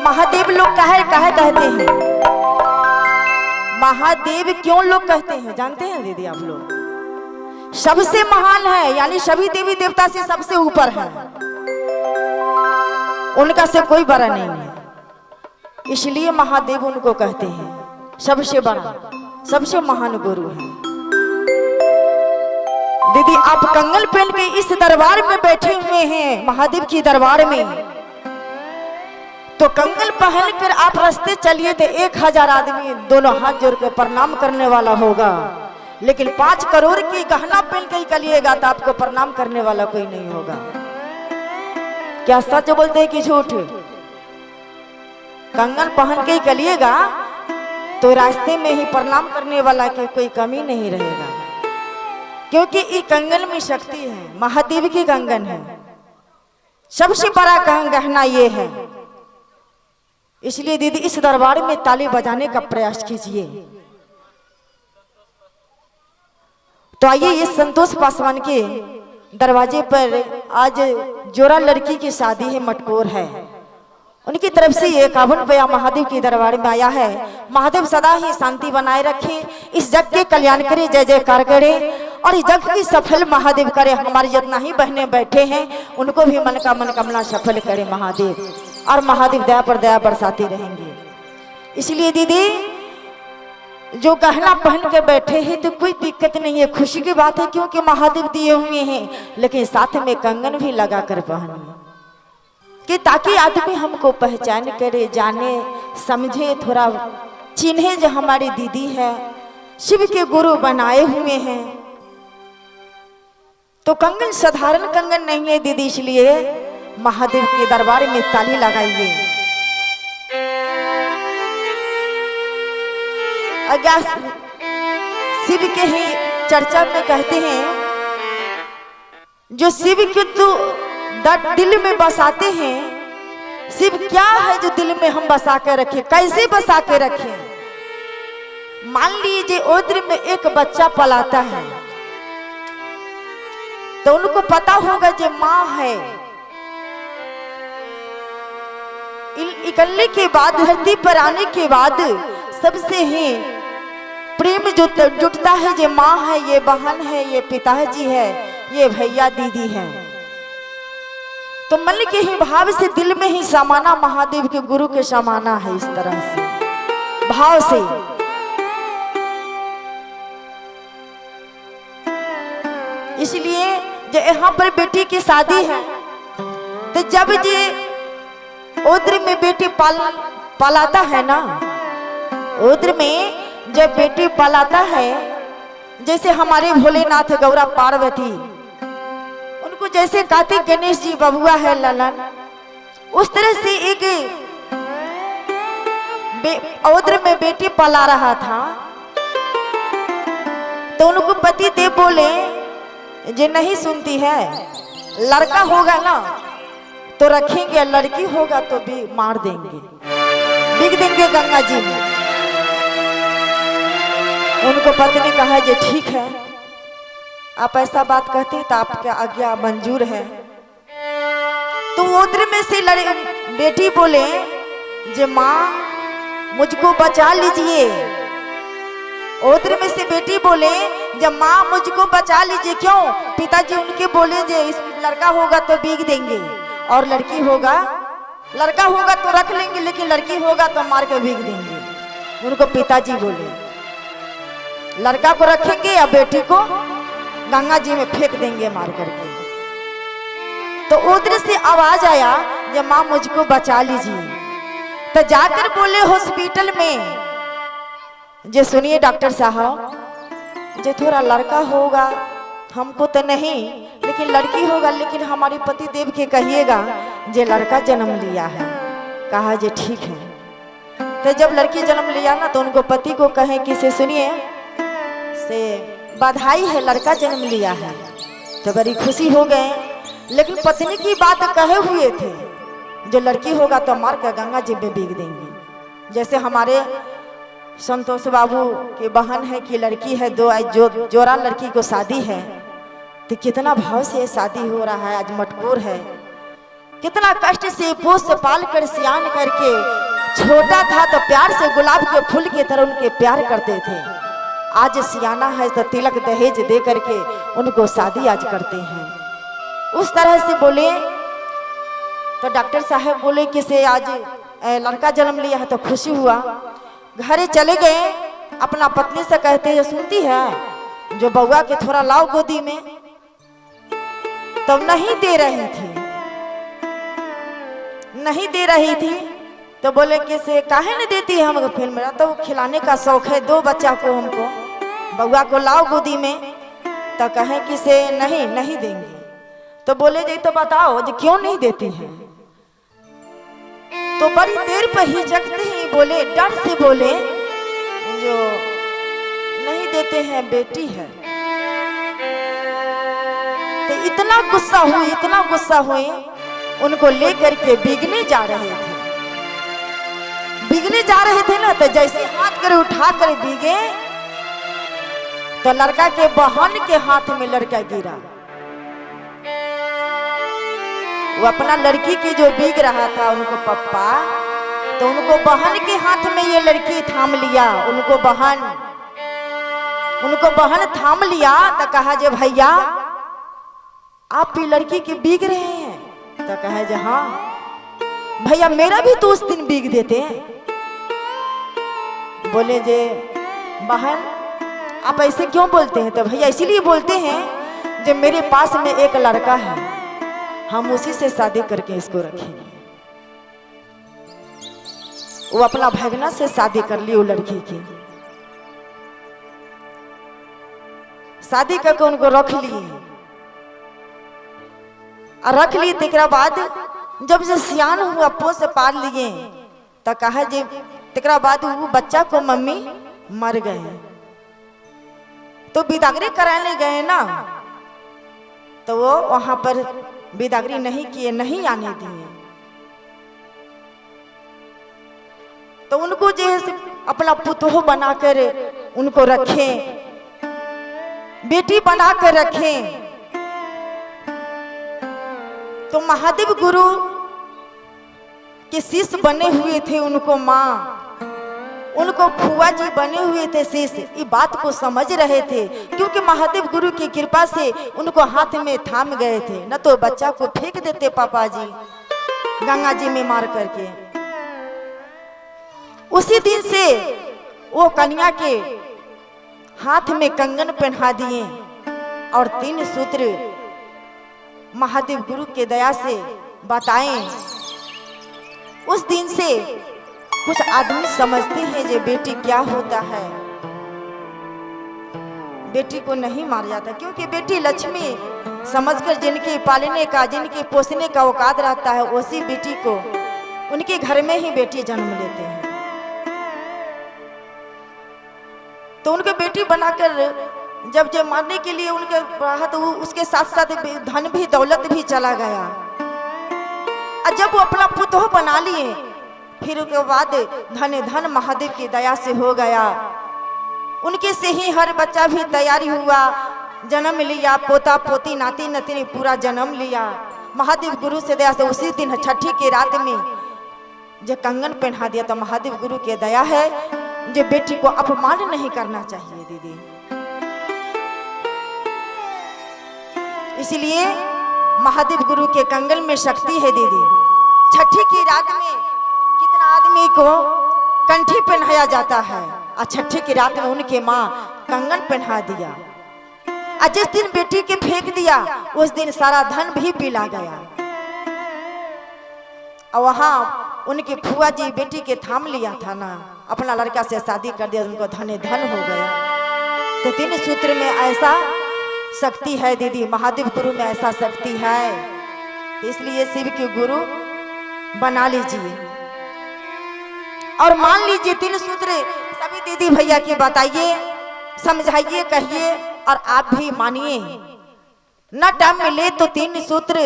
महादेव लोग कहे कहते हैं, महादेव क्यों लोग कहते हैं जानते हैं दीदी आप लोग? सबसे महान है, यानी सभी देवी देवता से सबसे ऊपर है, उनका से कोई बड़ा नहीं है, इसलिए महादेव उनको कहते हैं सबसे बड़ा, सबसे महान गुरु है। दीदी आप कंगन पहन के इस दरबार में बैठे हुए हैं, महादेव की दरबार में, तो कंगन पहन कर आप रास्ते चलिए तो 1000 आदमी दोनों हाथ जोड़ के प्रणाम करने वाला होगा, लेकिन 5 करोड़ की गहना पहन के चलिएगा तो आपको प्रणाम करने वाला कोई नहीं होगा। क्या सच बोलते हैं कि झूठ? कंगन पहन के चलिएगा तो रास्ते में ही प्रणाम करने वाला की कोई कमी नहीं रहेगा, क्योंकि ये कंगन में शक्ति है, महादेव की कंगन है, सबसे बड़ा गहना ये है। इसलिए दीदी इस दरबार में ताली बजाने का प्रयास कीजिए। तो आइए इस संतोष पासवान के दरवाजे पर आज जोरा लड़की की शादी है, मटकोर है, उनकी तरफ से ये 51 रुपया महादेव के दरबार में आया है। महादेव सदा ही शांति बनाए रखे, इस जग के कल्याण करे, जय जयकार करे और इस जग की सफल महादेव करे। हमारी जितना ही बहने बैठे हैं उनको भी मन का मनोकामना सफल करे महादेव, और महादेव दया पर दया बरसाते रहेंगे। इसलिए दीदी जो गहना पहन के बैठे हैं तो कोई दिक्कत नहीं है, खुशी की बात है, क्योंकि महादेव दिए हुए हैं, लेकिन साथ में कंगन भी लगा कर पहनिए कि ताकि आदमी हमको पहचान करे, जाने समझे, थोड़ा चिन्हे जो हमारी दीदी है, शिव के गुरु बनाए हुए हैं। तो कंगन साधारण कंगन नहीं है दीदी, इसलिए महादेव के दरबार में ताली लगाइए। अज्ञात शिव के ही चर्चा में कहते हैं, जो शिव के तो दिल में बसाते हैं, शिव क्या है जो दिल में हम बसा के रखें, कैसे बसा के रखें? मान लीजिए ओद्र में एक बच्चा पलाता है तो उनको पता होगा जो माँ है, इकल्ले के बाद धरती पर आने के बाद सबसे ही प्रेम जो जुटता है, ये माँ है, ये बहन है, ये पिताजी है, ये भैया दीदी है। तो मन के ही भाव से दिल में ही समाना महादेव के गुरु के समाना है, इस तरह से भाव से। इसलिए जो यहाँ पर बेटी की शादी है तो जब ये ओद्र में बेटी पालाता है ना, ओद्र में जब बेटी पालाता है, जैसे हमारे भोलेनाथ गौरा पार्वती, उनको जैसे कार्तिक गणेश जी बबुआ है ललन, उस तरह से एक ओद्र में बेटी पला रहा था। तो उनको पति देव बोले जे नहीं सुनती है, लड़का होगा ना तो रखेंगे, लड़की होगा तो भी मार देंगे, बिक देंगे गंगा जी में। उनको पति ने कहा जे ठीक है, आप ऐसा बात कहते तो आपका आज्ञा मंजूर है। तो ओद्र में से बेटी बोले जे माँ मुझको बचा लीजिए। ओद्र में से बेटी बोले जब माँ मुझको बचा लीजिए, क्यों? पिताजी उनके बोले जे इस लड़का होगा तो बीग देंगे और लड़की होगा, लड़का होगा तो रख लेंगे, लेकिन लड़की होगा तो मार के बीग देंगे। उनको पिताजी बोले लड़का को रखेंगे या बेटी को गंगा जी में फेंक देंगे मार करके। तो ओद्र से आवाज आया जब माँ मुझको बचा लीजिए। तो जाकर बोले हॉस्पिटल में जे सुनिए डॉक्टर साहब, जे थोड़ा लड़का होगा, हमको तो नहीं लेकिन लड़की होगा, लेकिन हमारे पति देव के कहिएगा जे लड़का जन्म लिया है। कहा जे ठीक है। तो जब लड़की जन्म लिया ना तो उनको पति को कहे कि से सुनिए से बधाई है, लड़का जन्म लिया है। तो बड़ी खुशी हो गए, लेकिन पत्नी की बात कहे हुए थे जो लड़की होगा तो मार कर गंगा जी में बीग देंगे। जैसे हमारे संतोष बाबू की बहन है कि लड़की है, जोरा लड़की को शादी है, तो कितना भाव से शादी हो रहा है। आज मटकोर है, कितना कष्ट से पोस से पाल कर सियान करके, छोटा था तो प्यार से गुलाब के फूल की तरह उनके प्यार करते थे। आज सियाना है तो तिलक दहेज दे करके उनको शादी आज करते हैं। उस तरह से बोले तो डॉक्टर साहब बोले कि से आज लड़का जन्म लिया है तो खुशी हुआ। घरे चले गए, अपना पत्नी से कहते हैं सुनती है जो बउआ के थोड़ा लाओ गोदी में, तो नहीं दे रही थी, नहीं दे रही थी। तो बोले कि से काहे नहीं देती है हमको, फिर मेरा तो खिलाने का शौक है, 2 बच्चा को हमको, बउआ को लाओ गोदी में। तो कहे कि से नहीं नहीं देंगे। तो बोले जी तो बताओ जी क्यों नहीं देती हैं। तो बड़ी देर पर ही जगते ही बोले, डर से बोले जो नहीं देते हैं बेटी है। तो इतना गुस्सा हुए, इतना गुस्सा हुए, उनको लेकर के बिगने जा रहे थे। बिगने जा रहे थे ना, तो जैसे हाथ कर उठा कर बिगे तो लड़का के बहन के हाथ में लड़का गिरा। वो अपना लड़की की जो बीग रहा था उनको पप्पा, तो उनको बहन के हाथ में ये लड़की थाम लिया। उनको बहन थाम लिया। तो कहा जे भैया आप भी लड़की की बीग रहे हैं। तो कहा जे हाँ भैया मेरा भी तो उस दिन बीग देते हैं। बोले जे बहन आप ऐसे क्यों बोलते हैं। तो भैया इसीलिए बोलते हैं जो मेरे पास में एक लड़का है, हम उसी से शादी करके इसको रखेंगे। वो अपना भगना से शादी कर ली। वो लड़की की शादी करके उनको रख लिए। और रख ली तेकरा बाद जब से सियान हुआ पोस से पाल लिए, तो कहा जे तेकरा बाद वो बच्चा को मम्मी मर गए। तो बिदागरी कराने गए ना, तो वो वहां पर बिदागरी नहीं किए, नहीं आने दिए। तो उनको जो है अपना पुतोह बनाकर उनको रखे, बेटी बनाकर रखे। तो महादेव गुरु के शिष्य बने हुए थे उनको माँ, उनको फुआ जी बने हुए थे शिष्य। ये बात को समझ रहे थे क्योंकि महादेव गुरु की कृपा से उनको हाथ में थाम गए थे, न तो बच्चा को फेंक देते पापा जी गंगा जी में मार करके। उसी दिन से वो कन्या के हाथ में कंगन पहना दिए और 3 सूत्र महादेव गुरु के दया से बताएं। उस दिन से कुछ आदमी समझते हैं जे बेटी क्या होता है। बेटी को नहीं मारा जाता क्योंकि बेटी लक्ष्मी समझकर जिनके पालने का, जिनके पोसने का औकात रहता है, उसी बेटी को उनके घर में ही बेटी जन्म लेते हैं। तो उनके बेटी बनाकर जब मारने के लिए उनके बढ़ा, तो उसके साथ साथ धन भी दौलत भी चला गया। और जब वो अपना पुतोह बना लिए, फिर उसके बाद धन महादेव की दया से हो गया। उनके से ही हर बच्चा भी तैयारी हुआ, जन्म लिया, पोता पोती नाती नतीनी पूरा जन्म लिया महादेव गुरु से दया से। उसी दिन छठी की रात में जो कंगन पहना दिया, तो महादेव गुरु की दया है जो बेटी को अपमान नहीं करना चाहिए दीदी। इसलिए महादेव गुरु के कंगन में शक्ति है दीदी। छठी की रात में कितना आदमी को कंठी पहनाया जाता है, और छठी की रात में उनके माँ कंगन पहना दिया। और जिस दिन बेटी के फेंक दिया उस दिन सारा धन भी पिला गया। और वहां उनके फुआ जी बेटी के थाम लिया था ना, अपना लड़का से शादी कर दिया, उनको धन हो गया। तो 3 सूत्र में ऐसा शक्ति है दीदी, महादेव गुरु में ऐसा शक्ति है। तो इसलिए शिव के गुरु बना लीजिए और मान लीजिए। 3 सूत्र सभी दीदी भैया की बताइए, समझाइए, कहिए और आप भी मानिए। न टाइम मिले तो 3 सूत्र,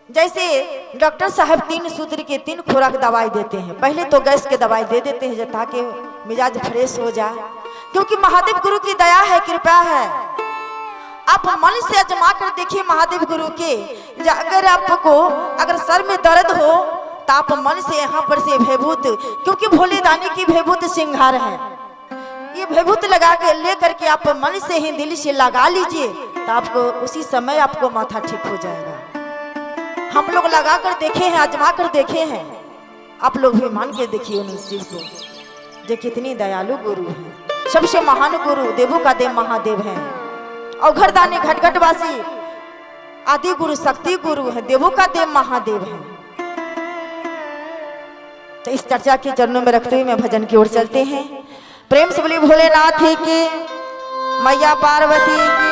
जैसे डॉक्टर साहब 3 सूत्र के 3 खुराक दवाई देते हैं। पहले तो गैस के दवाई दे देते हैं ताकि मिजाज फ्रेश हो जाए, क्योंकि महादेव गुरु की दया है, कृपा है। आप मन से आजमा कर देखिए महादेव गुरु के। अगर आपको अगर सर में दर्द हो तो आप मन से यहाँ पर से भयभूत, क्योंकि भोले दानी की भयभूत श्रृंगार है, ये भयभूत लगा के लेकर के आप मन से ही दिल से लगा लीजिए तो आपको उसी समय आपको माथा ठीक हो जाएगा। हम लोग लगा कर देखे हैं, आजमा कर देखे हैं, आप लोग भी मान के देखिए उन शिव को जो कितनी दयालु गुरु है, सबसे महान गुरु, देवों का देव महादेव है, और घरदानी घटघटवासी आदि गुरु शक्ति गुरु है, देवों का देव महादेव है। तो इस चर्चा के चरणों में रखते हुए मैं भजन की ओर चलते हैं। प्रेम से बोली भोलेनाथ की, मैया पार्वती की।